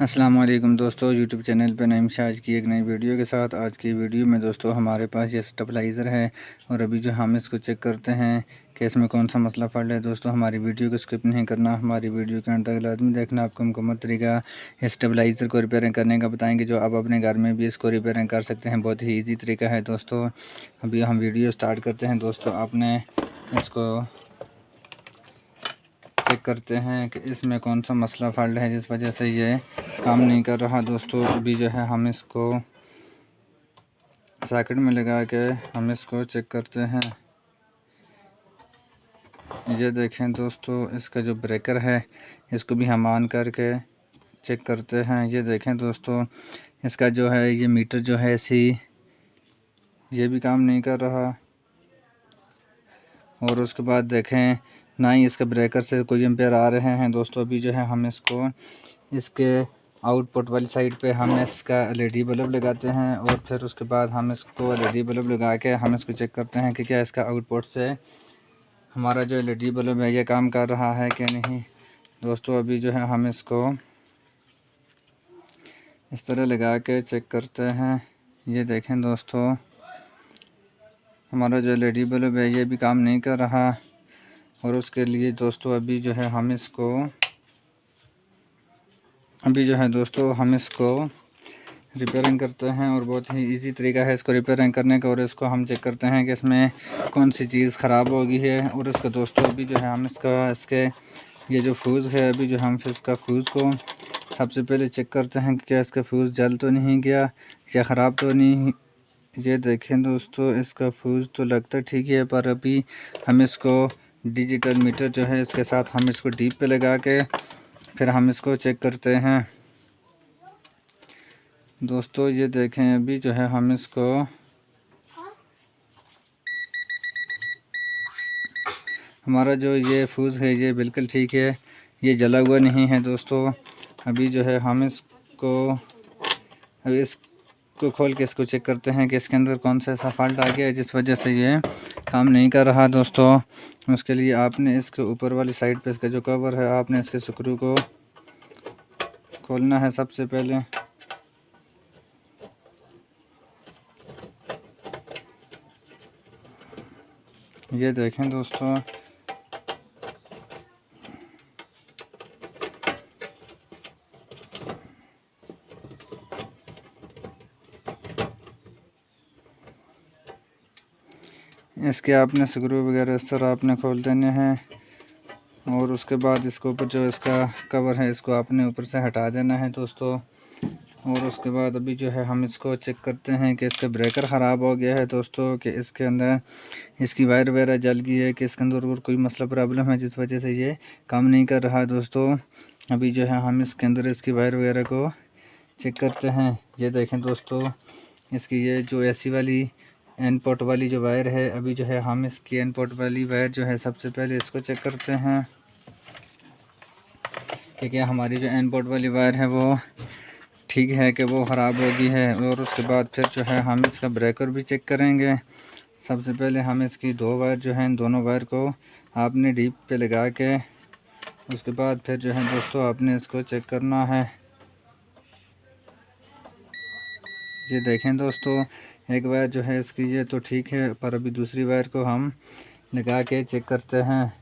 अस्सलाम वालेकुम दोस्तों, यूट्यूब चैनल पर नईम शाह की एक नई वीडियो के साथ। आज की वीडियो में दोस्तों हमारे पास ये स्टेबलाइज़र है और अभी जो हम इसको चेक करते हैं कि इसमें कौन सा मसला फल है। दोस्तों हमारी वीडियो को स्किप नहीं करना, हमारी वीडियो के अंत तक लाजमी देखना। आपको मुकम्मल तरीका इस स्टेबलाइज़र को रिपेयरिंग करने का बताएंगे, जो आप अपने घर में भी इसको रिपेयरिंग कर सकते हैं। बहुत ही ईजी तरीका है दोस्तों। अभी हम वीडियो स्टार्ट करते हैं। दोस्तों आपने इसको चेक करते हैं कि इसमें कौन सा मसला फॉल्ट है जिस वजह से ये काम नहीं कर रहा। दोस्तों अभी जो है हम इसको सॉकेट में लगा के हम इसको चेक करते हैं। ये देखें दोस्तों, इसका जो ब्रेकर है इसको भी हम ऑन करके चेक करते हैं। ये देखें दोस्तों, इसका जो है ये मीटर जो है ये भी काम नहीं कर रहा। और उसके बाद देखें ना ही इसके ब्रेकर से कोई एम्पेयर आ रहे हैं। दोस्तों अभी जो है हम इसके आउटपुट वाली साइड पे हम इसका एलईडी बल्ब लगाते हैं और फिर उसके बाद हम इसको एलईडी बल्ब लगा के हम इसको चेक करते हैं कि क्या इसका आउटपुट से हमारा जो एलईडी बल्ब है ये काम कर रहा है कि नहीं। दोस्तों अभी जो है हम इसको इस तरह लगा के चेक करते हैं। ये देखें दोस्तों, हमारा जो एलईडी बल्ब है ये भी काम नहीं कर रहा। और उसके लिए दोस्तों अभी जो है हम इसको रिपेयरिंग करते हैं। और बहुत ही इजी तरीका है इसको रिपेयरिंग करने का। और इसको हम चेक करते हैं कि इसमें कौन सी चीज़ ख़राब हो गई है। और इसका दोस्तों अभी जो है हम इसके ये जो फ्यूज़ है, अभी जो हम इसका फ्यूज़ को सबसे पहले चेक करते हैं कि क्या इसका फ्यूज़ जल तो नहीं गया या ख़राब तो नहीं। ये देखें दोस्तों, इसका फ्यूज़ तो लगता ठीक है, पर अभी हम इसको डिजिटल मीटर जो है इसके साथ हम इसको डीप पे लगा के फिर हम इसको चेक करते हैं। दोस्तों ये देखें, अभी जो है हम इसको हमारा जो ये फ्यूज़ है ये बिल्कुल ठीक है, ये जला हुआ नहीं है। दोस्तों अभी जो है हम इसको खोल के इसको चेक करते हैं कि इसके अंदर कौन सा ऐसा फॉल्ट आ गया है जिस वजह से ये काम नहीं कर रहा। दोस्तों उसके लिए आपने इसके ऊपर वाली साइड पे इसका जो कवर है, आपने इसके स्क्रू को खोलना है सबसे पहले। ये देखें दोस्तों, इसके आपने स्क्रू वगैरह इस तरह आपने खोल देने हैं। और उसके बाद इसके ऊपर जो इसका कवर है इसको आपने ऊपर से हटा देना है दोस्तों। और उसके बाद अभी जो है हम इसको चेक करते हैं कि इसका ब्रेकर ख़राब हो गया है दोस्तों, कि इसके अंदर इसकी वायर वगैरह जल गई है, कि इसके अंदर और कोई मसला प्रॉब्लम है जिस वजह से ये काम नहीं कर रहा। दोस्तों अभी जो है हम इसके अंदर इसकी वायर वगैरह को चेक करते हैं। ये देखें दोस्तों, इसकी ये जो एसी वाली इनपुट वाली जो वायर है, अभी जो है हम इसकी इनपुट वाली वायर जो है सबसे पहले इसको चेक करते हैं कि क्या हमारी जो इनपुट वाली वायर है वो ठीक है कि वो ख़राब हो गई है। और उसके बाद फिर जो है हम इसका ब्रेकर भी चेक करेंगे। सबसे पहले हम इसकी दो वायर जो हैं, दोनों वायर को आपने डीप पे लगा के उसके बाद फिर जो है दोस्तों आपने इसको चेक करना है। ये देखें दोस्तों, एक वायर जो है इसकी ये तो ठीक है, पर अभी दूसरी वायर को हम लगा के चेक करते हैं।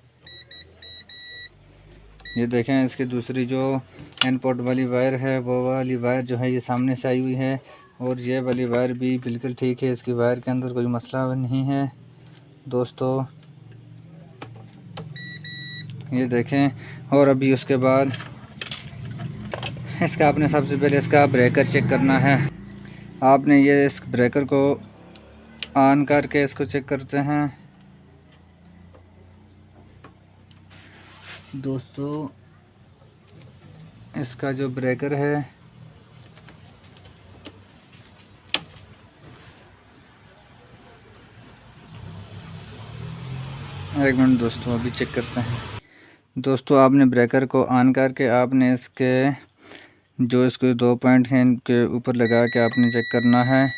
ये देखें, इसकी दूसरी जो इनपुट वाली वायर है वो वाली वायर जो है ये सामने से आई हुई है। और ये वाली वायर भी बिल्कुल ठीक है, इसकी वायर के अंदर कोई मसला नहीं है। दोस्तों ये देखें, और अभी उसके बाद इसका आपने सबसे पहले इसका ब्रेकर चेक करना है। आपने ये इस ब्रेकर को ऑन करके इसको चेक करते हैं। दोस्तों इसका जो ब्रेकर है एक मिनट दोस्तों, अभी चेक करते हैं। दोस्तों आपने ब्रेकर को ऑन करके आपने इसके दो पॉइंट हैं इनके ऊपर लगा के आपने चेक करना है।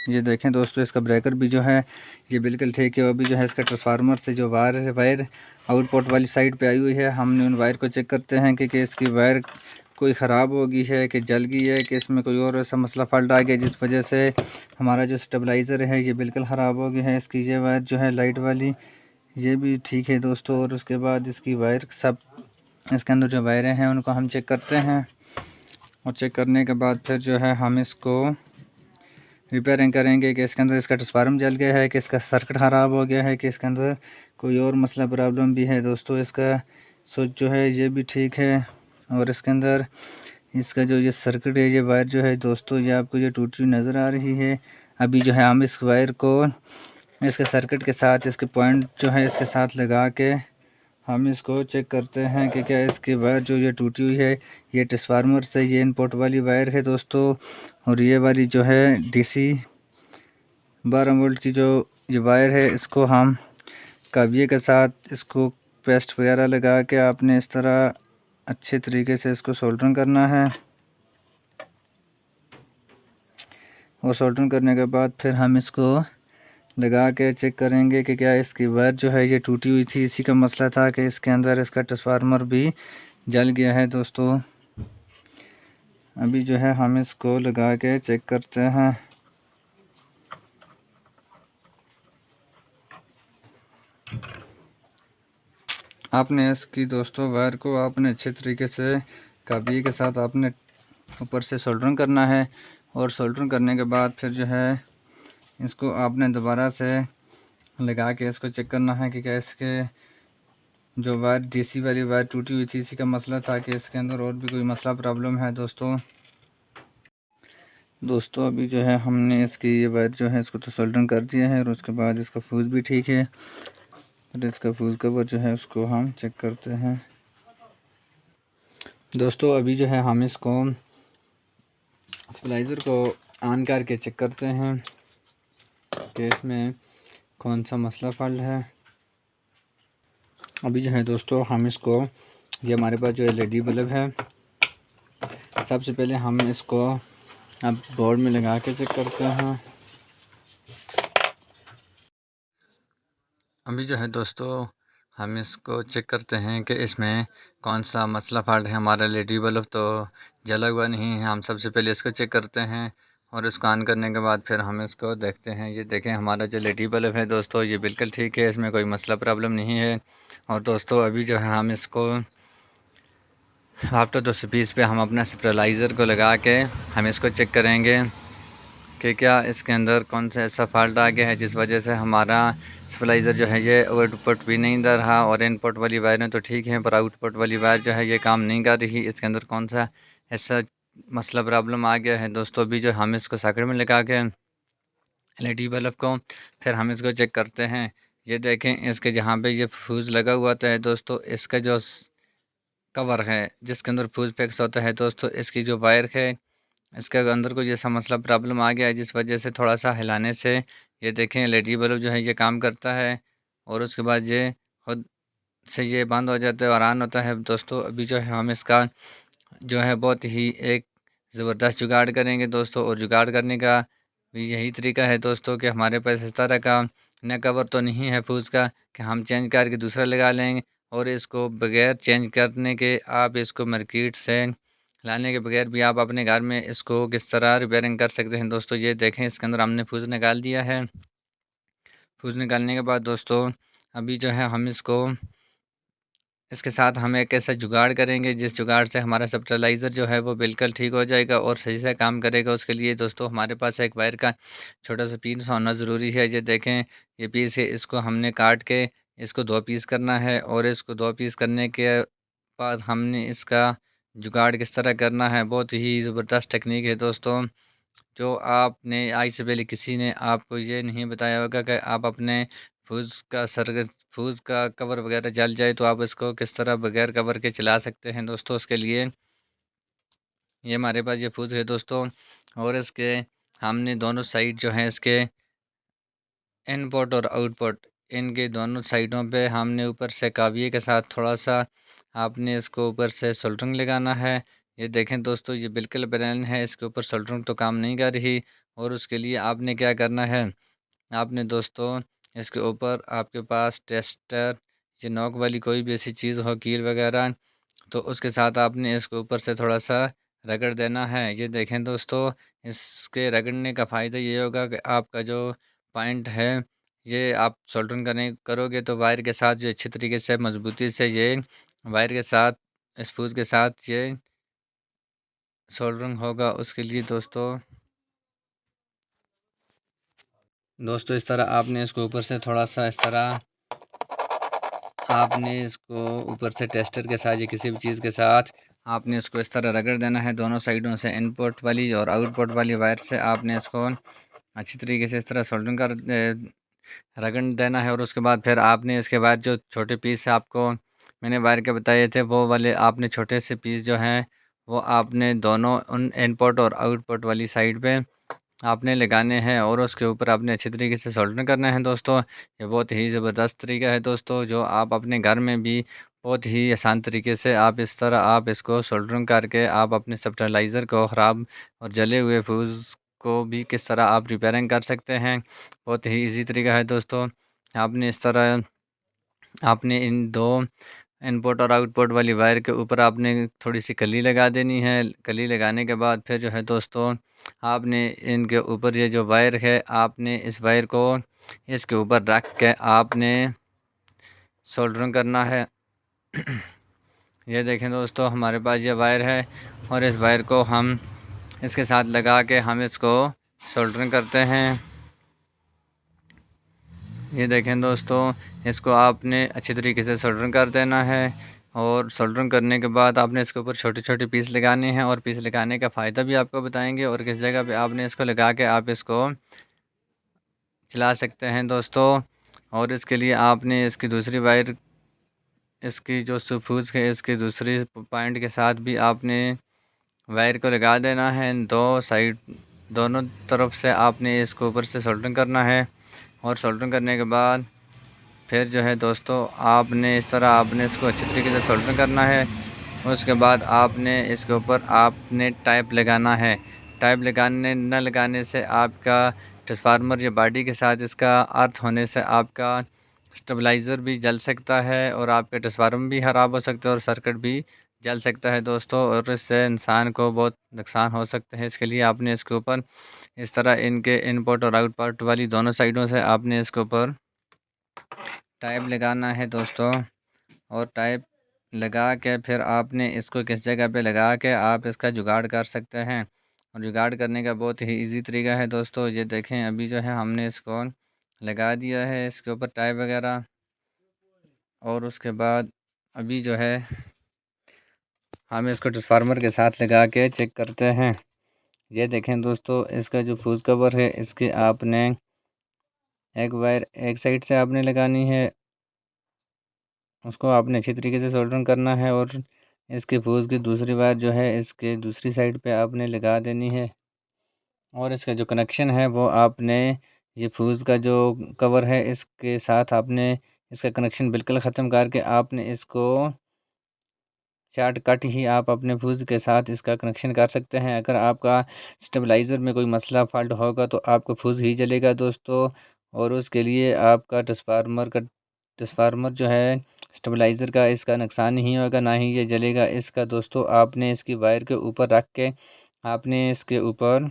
ये देखें दोस्तों, इसका ब्रेकर भी जो है ये बिल्कुल ठीक है। अभी जो है इसका ट्रांसफार्मर से जो वायर आउटपुट वाली साइड पे आई हुई है, हमने उन वायर को चेक करते हैं कि इसकी वायर कोई ख़राब हो गई है, कि जल गई है, कि इसमें कोई और ऐसा मसला फॉल्ट आ गया जिस वजह से हमारा जो स्टेबलाइज़र है ये बिल्कुल ख़राब हो गया है। इसकी ये वायर जो है लाइट वाली ये भी ठीक है दोस्तों। और उसके बाद इसकी वायर सब, इसके अंदर जो वायरें हैं उनको हम चेक करते हैं, और चेक करने के बाद फिर जो है हम इसको रिपेयरिंग करेंगे कि इसके अंदर इसका ट्रांसफार्मर जल गया है, कि इसका सर्किट ख़राब हो गया है, कि इसके अंदर कोई और मसला प्रॉब्लम भी है दोस्तों। इसका स्विच जो है ये भी ठीक है, और इसके अंदर इसका जो ये सर्किट है, ये वायर जो है दोस्तों ये आपको ये टूटी हुई नज़र आ रही है। अभी जो है हम इस वायर को इसके सर्किट के साथ, इसके पॉइंट जो है इसके साथ लगा के हम इसको चेक करते हैं कि क्या इसकी वायर जो ये टूटी हुई है ये ट्रांसफार्मर से, ये इनपुट वाली वायर है दोस्तों। और ये वाली जो है डीसी 12 वोल्ट की जो ये वायर है, इसको हम काबिये के साथ इसको पेस्ट वगैरह लगा के आपने इस तरह अच्छे तरीके से इसको सोल्डरिंग करना है। और सोल्डरिंग करने के बाद फिर हम इसको लगा के चेक करेंगे कि क्या इसकी वायर जो है ये टूटी हुई थी, इसी का मसला था कि इसके अंदर इसका ट्रांसफार्मर भी जल गया है दोस्तों। अभी जो है हम इसको लगा के चेक करते हैं। आपने इसकी दोस्तों वायर को आपने अच्छे तरीके से काबिये के साथ आपने ऊपर से सोल्डरिंग करना है। और सोल्डरिंग करने के बाद फिर जो है इसको आपने दोबारा से लगा के इसको चेक करना है कि क्या इसके जो वायर डीसी वाली वायर टूटी हुई थी, इसी का मसला था कि इसके अंदर और भी कोई मसला प्रॉब्लम है दोस्तों। अभी जो है हमने इसकी ये वायर जो है इसको तो सोल्डरिंग कर दिया है, और उसके बाद इसका फ्यूज़ भी ठीक है। और इसका फ्यूज़ कवर जो है उसको हम चेक करते हैं दोस्तों। अभी जो है हम इसको स्टेबलाइज़र को ऑन करके चेक करते हैं कि इसमें कौन सा मसला फॉल्ट है। अभी जो है दोस्तों हम इसको, ये हमारे पास जो एलईडी बल्ब है, सबसे पहले हम इसको अब बोर्ड में लगा के चेक करते हैं। अभी जो है दोस्तों हम इसको चेक करते हैं कि इसमें कौन सा मसला फॉल्ट है। हमारा एलईडी बल्ब तो जला हुआ नहीं है। हम सबसे पहले इसको चेक करते हैं, और इसको ऑन करने के बाद फिर हम इसको देखते हैं। ये देखें हमारा जो एलईडी बल्ब है दोस्तों ये बिल्कुल ठीक है, इसमें कोई मसला प्रॉब्लम नहीं है। और दोस्तों अभी जो है हम इसको आफ्टर 220 पे हम अपना स्टेबलाइज़र को लगा के हम इसको चेक करेंगे कि क्या इसके अंदर कौन सा ऐसा फॉल्ट आ गया है जिस वजह से हमारा स्टेबलाइज़र जो है ये आउटपुट भी नहीं दे रहा। और इनपुट वाली वायरें तो ठीक हैं, पर आउटपुट वाली वायर जो है ये काम नहीं कर रही। इसके अंदर कौन सा ऐसा मसला प्रॉब्लम आ गया है दोस्तों। अभी जो हम इसको सॉकेट में लगा के एलईडी बल्ब को फिर हम इसको चेक करते हैं। ये देखें इसके जहाँ पे ये फ्यूज़ लगा हुआ था है दोस्तों, इसका जो कवर है जिसके अंदर फ्यूज़ फिक्स होता है दोस्तों, इसकी जो वायर है इसके अंदर कोई ऐसा मसला प्रॉब्लम आ गया है जिस वजह से थोड़ा सा हिलाने से ये देखें एलईडी बल्ब जो है ये काम करता है, और उसके बाद ये खुद से ये बंद हो जाता है और ऑन होता है दोस्तों। अभी जो है हम इसका जो है बहुत ही एक ज़बरदस्त जुगाड़ करेंगे दोस्तों। और जुगाड़ करने का भी यही तरीका है दोस्तों कि हमारे पास इस तरह का नया कवर तो नहीं है फ्यूज़ का कि हम चेंज करके दूसरा लगा लेंगे। और इसको बगैर चेंज करने के आप इसको मार्केट से लाने के बगैर भी आप अपने घर में इसको किस तरह रिपेयरिंग कर सकते हैं दोस्तों। ये देखें इसके अंदर हमने फ्यूज़ निकाल दिया है। फ्यूज़ निकालने के बाद दोस्तों अभी जो है हम इसके साथ हम एक ऐसा जुगाड़ करेंगे जिस जुगाड़ से हमारा स्टेबलाइज़र जो है वो बिल्कुल ठीक हो जाएगा और सही से काम करेगा। उसके लिए दोस्तों हमारे पास एक वायर का छोटा सा पीस होना ज़रूरी है। ये देखें ये पीस है, इसको हमने काट के इसको 2 पीस करना है। और इसको 2 पीस करने के बाद हमने इसका जुगाड़ किस तरह करना है, बहुत ही ज़बरदस्त टेक्निक है दोस्तों, जो आपने आज से पहले किसी ने आपको ये नहीं बताया होगा कि आप अपने फ्यूज़ का कवर वगैरह जल जाए तो आप इसको किस तरह बगैर कवर के चला सकते हैं दोस्तों। उसके लिए ये हमारे पास ये फ्यूज़ है दोस्तों, और इसके हमने दोनों साइड जो है इसके इनपुट और आउटपुट इनके दोनों साइडों पे हमने ऊपर से काबिये के साथ थोड़ा सा आपने इसको ऊपर से सोल्डरिंग लगाना है। ये देखें दोस्तों ये बिल्कुल प्लेन है, इसके ऊपर सोल्डरिंग तो काम नहीं कर रही। और उसके लिए आपने क्या करना है, आपने दोस्तों इसके ऊपर आपके पास टेस्टर, ये नॉक वाली कोई भी ऐसी चीज़ हो, कील वगैरह, तो उसके साथ आपने इसके ऊपर से थोड़ा सा रगड़ देना है। ये देखें दोस्तों, इसके रगड़ने का फ़ायदा ये होगा कि आपका जो पॉइंट है, ये आप सोल्डरिंग करोगे तो वायर के साथ जो अच्छी तरीके से मजबूती से ये वायर के साथ स्पूज के साथ ये सोल्डरिंग होगा। उसके लिए दोस्तों इस तरह आपने इसको ऊपर से थोड़ा सा इस तरह आपने इसको ऊपर से टेस्टर के साथ या किसी भी चीज़ के साथ आपने इसको इस तरह रगड़ देना है। दोनों साइडों से इनपुट वाली और आउटपुट वाली वायर से आपने इसको अच्छी तरीके से इस तरह सोल्डरिंग रगड़ देना है। और उसके बाद फिर आपने इसके बाद जो छोटे पीस आपको मैंने वायर के बताए थे, वो वाले आपने छोटे से पीस जो हैं वो आपने दोनों उन इनपुट और आउटपुट वाली साइड पे आपने लगाने हैं और उसके ऊपर आपने अच्छी तरीके से सोल्डरिंग करना है। दोस्तों ये बहुत ही ज़बरदस्त तरीका है दोस्तों, जो आप अपने घर में भी बहुत ही आसान तरीके से आप इस तरह आप इसको सोल्डरिंग करके आप अपने स्टेबलाइज़र को ख़राब और जले हुए फ्यूज़ को भी किस तरह आप रिपेयरिंग कर सकते हैं। बहुत ही ईजी तरीका है दोस्तों। आपने इस तरह आपने इन दो इनपुट और आउटपुट वाली वायर के ऊपर आपने थोड़ी सी कली लगा देनी है। कली लगाने के बाद फिर जो है दोस्तों, आपने इनके ऊपर ये जो वायर है, आपने इस वायर को इसके ऊपर रख के आपने सोल्डरिंग करना है। ये देखें दोस्तों, हमारे पास ये वायर है और इस वायर को हम इसके साथ लगा के हम इसको सोल्डरिंग करते हैं। ये देखें दोस्तों, इसको आपने अच्छी तरीके से सोल्डरिंग कर देना है और सोल्डरिंग करने के बाद आपने इसके ऊपर छोटे छोटे पीस लगाने हैं और पीस लगाने का फ़ायदा भी आपको बताएंगे और किस जगह पे आपने इसको लगा के आप इसको चला सकते हैं दोस्तों। और इसके लिए आपने इसकी दूसरी वायर, इसकी जो फ्यूज़ है इसकी दूसरी पॉइंट के साथ भी आपने वायर को लगा देना है। दो साइड दोनों तरफ से आपने इसको ऊपर से सोल्डरिंग करना है और सोल्डरिंग करने के बाद फिर जो है दोस्तों, आपने इस तरह आपने इसको अच्छी तरीके से सोल्डरिंग करना है। उसके बाद आपने इसके ऊपर आपने टाइप लगाना है। टाइप लगाने न लगाने से आपका ट्रांसफार्मर या बॉडी के साथ इसका अर्थ होने से आपका स्टेबलाइज़र भी जल सकता है और आपके ट्रांसफार्मर भी ख़राब हो सकते हैं और सर्किट भी जल सकता है दोस्तों, और इससे इंसान को बहुत नुकसान हो सकते हैं। इसके लिए आपने इसके ऊपर इस तरह इनके इनपुट और आउटपुट वाली दोनों साइडों से आपने इसके ऊपर टाइप लगाना है दोस्तों। और टाइप लगा के फिर आपने इसको किस जगह पे लगा के आप इसका जुगाड़ कर सकते हैं। और जुगाड़ करने का बहुत ही इजी तरीका है दोस्तों। ये देखें, अभी जो है हमने इसको लगा दिया है इसके ऊपर टाइप वगैरह, और उसके बाद अभी जो है हम इसको ट्रांसफार्मर के साथ लगा के चेक करते हैं। ये देखें दोस्तों, इसका जो फ्यूज़ कवर है इसके आपने एक वायर एक साइड से आपने लगानी है, उसको आपने अच्छी तरीके से सोल्डरिंग करना है और इसके फ्यूज़ की दूसरी वायर जो है इसके दूसरी साइड पे आपने लगा देनी है। और इसका जो कनेक्शन है वो आपने ये फ्यूज़ का जो कवर है इसके साथ आपने इसका कनेक्शन बिल्कुल ख़त्म करके आपने इसको शॉर्टकट ही आप अपने फ्यूज़ के साथ इसका कनेक्शन कर सकते हैं। अगर आपका स्टेबलाइज़र में कोई मसला फ़ॉल्ट होगा तो आपका फ्यूज़ ही जलेगा दोस्तों, और उसके लिए आपका ट्रांसफार्मर जो है स्टेबलाइज़र का इसका नुकसान नहीं होगा, ना ही ये जलेगा। इसका दोस्तों आपने इसकी वायर के ऊपर रख के आपने इसके ऊपर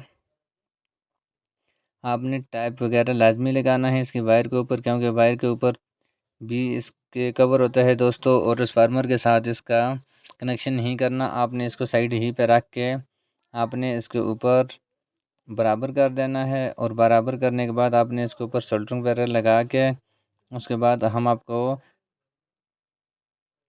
आपने टाइप वगैरह लाजमी लगाना है इसकी वायर के ऊपर, क्योंकि वायर के ऊपर भी इसके कवर होता है दोस्तों। और ट्रांसफार्मर के साथ इसका कनेक्शन नहीं करना, आपने इसको साइड ही पे रख के आपने इसके ऊपर बराबर कर देना है। और बराबर करने के बाद आपने इसके ऊपर सोल्डरिंग वगैरह लगा के उसके बाद हम आपको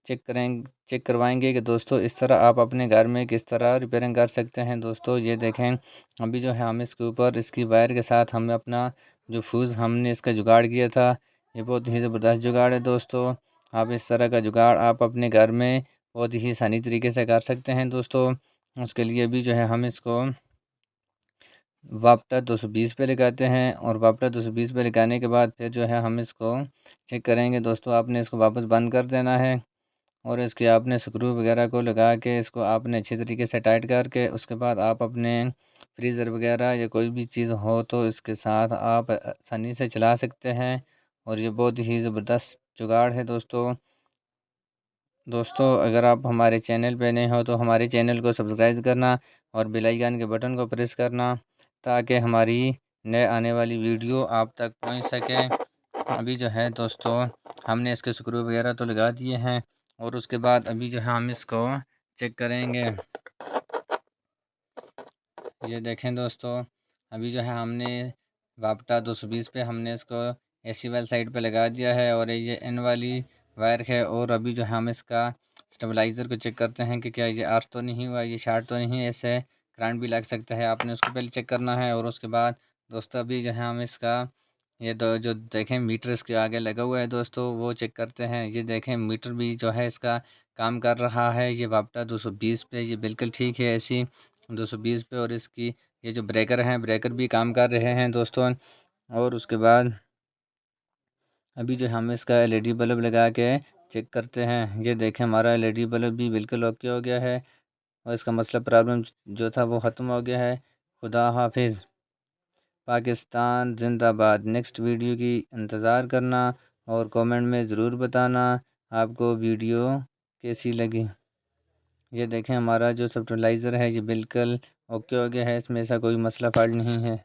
चेक करवाएंगे कि दोस्तों इस तरह आप अपने घर में किस तरह रिपेयरिंग कर सकते हैं। दोस्तों ये देखें, अभी जो है हम इसके ऊपर इसकी वायर के साथ हम अपना जो फ्यूज़ हमने इसका जुगाड़ किया था, ये बहुत ही ज़बरदस्त जुगाड़ है दोस्तों। आप इस तरह का जुगाड़ आप अपने घर में बहुत ही आसानी तरीके से कर सकते हैं दोस्तों। उसके लिए भी जो है हम इसको वापटा 220 पे लगाते हैं और वापटा 220 पे लगाने के बाद फिर जो है हम इसको चेक करेंगे दोस्तों। आपने इसको वापस बंद कर देना है और इसके आपने स्क्रू वगैरह को लगा के इसको आपने अच्छी तरीके से टाइट करके उसके बाद आप अपने फ्रीज़र वगैरह या कोई भी चीज़ हो तो इसके साथ आप आसानी से चला सकते हैं। और ये बहुत ही ज़बरदस्त जुगाड़ है दोस्तों। दोस्तों अगर आप हमारे चैनल पे नए हो तो हमारे चैनल को सब्सक्राइब करना और बेल आइकन के बटन को प्रेस करना ताकि हमारी नए आने वाली वीडियो आप तक पहुंच सके। अभी जो है दोस्तों हमने इसके स्क्रू वगैरह तो लगा दिए हैं और उसके बाद अभी जो है हम इसको चेक करेंगे। ये देखें दोस्तों, अभी जो है हमने वापटा 220 पे हमने इसको एसी वाली साइड पे लगा दिया है और ये एन वाली वायर है। और अभी जो है हम इसका स्टेबलाइज़र को चेक करते हैं कि क्या ये अर्थ तो नहीं हुआ, ये शार्ट तो नहीं है, इससे करंट भी लग सकता है। आपने उसको पहले चेक करना है और उसके बाद दोस्तों अभी जो है हम इसका ये जो देखें मीटर इसके आगे लगा हुआ है दोस्तों, वो चेक करते हैं। ये देखें मीटर भी जो है इसका काम कर रहा है। ये वापटा 220 पे ये बिल्कुल ठीक है ऐसी 220 पे। और इसकी ये जो ब्रेकर हैं, ब्रेकर भी काम कर रहे हैं दोस्तों। और उसके बाद अभी जो हम इसका एलईडी बल्ब लगा के चेक करते हैं। ये देखें हमारा एलईडी बल्ब भी बिल्कुल ओके हो गया है और इसका मसला प्रॉब्लम जो था वो ख़त्म हो गया है। खुदा हाफिज़। पाकिस्तान जिंदाबाद। नेक्स्ट वीडियो की इंतज़ार करना और कमेंट में ज़रूर बताना आपको वीडियो कैसी लगी। ये देखें हमारा जो स्टेबलाइज़र है ये बिल्कुल ओके हो गया है, इसमें ऐसा कोई मसला फ़ॉल्ट नहीं है।